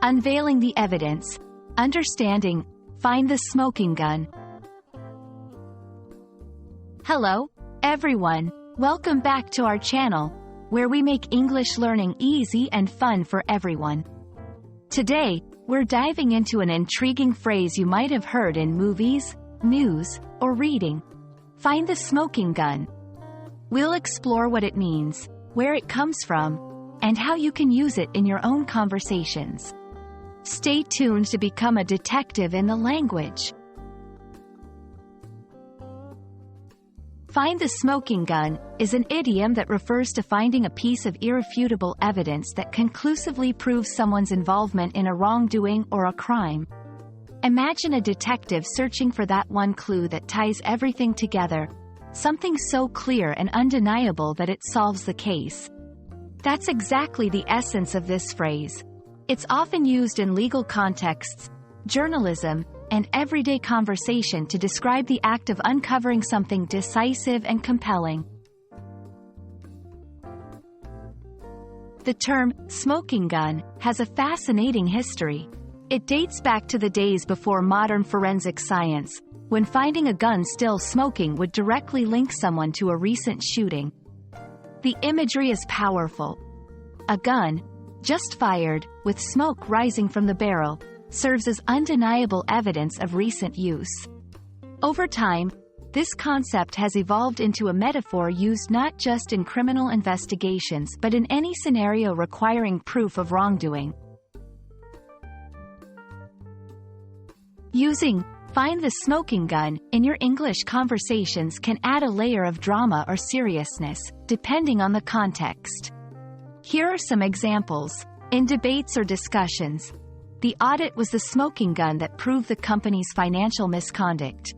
Unveiling the evidence. Understanding. Find the smoking gun. Hello, everyone. Welcome back to our channel, where we make English learning easy and fun for everyone. Today, we're diving into an intriguing phrase you might have heard in movies, news, or reading. Find the smoking gun. We'll explore what it means, where it comes from, and how you can use it in your own conversations. Stay tuned to become a detective in the language. Find the smoking gun is an idiom that refers to finding a piece of irrefutable evidence that conclusively proves someone's involvement in a wrongdoing or a crime. Imagine a detective searching for that one clue that ties everything together, something so clear and undeniable that it solves the case. That's exactly the essence of this phrase. It's often used in legal contexts, journalism, and everyday conversation to describe the act of uncovering something decisive and compelling. The term, smoking gun, has a fascinating history. It dates back to the days before modern forensic science, when finding a gun still smoking would directly link someone to a recent shooting. The imagery is powerful. A gun, just fired, with smoke rising from the barrel, serves as undeniable evidence of recent use. Over time, this concept has evolved into a metaphor used not just in criminal investigations but in any scenario requiring proof of wrongdoing. Using "find the smoking gun" in your English conversations can add a layer of drama or seriousness, depending on the context. Here are some examples. In debates or discussions, the audit was the smoking gun that proved the company's financial misconduct.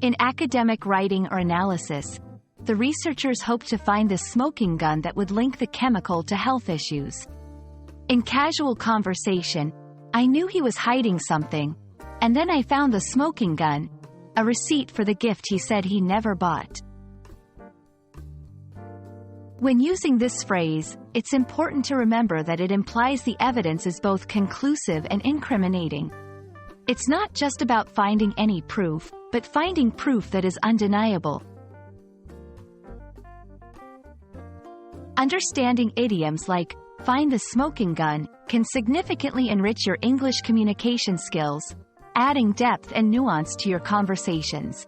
In academic writing or analysis, the researchers hoped to find the smoking gun that would link the chemical to health issues. In casual conversation, "I knew he was hiding something, and then I found the smoking gun, a receipt for the gift he said he never bought." When using this phrase, it's important to remember that it implies the evidence is both conclusive and incriminating. It's not just about finding any proof, but finding proof that is undeniable. Understanding idioms like "find the smoking gun" can significantly enrich your English communication skills, adding depth and nuance to your conversations.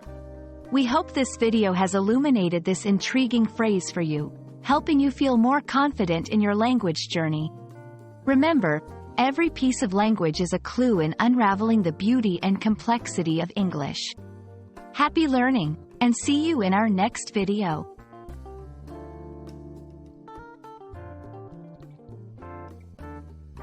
We hope this video has illuminated this intriguing phrase for you, helping you feel more confident in your language journey. Remember, every piece of language is a clue in unraveling the beauty and complexity of English. Happy learning, and see you in our next video.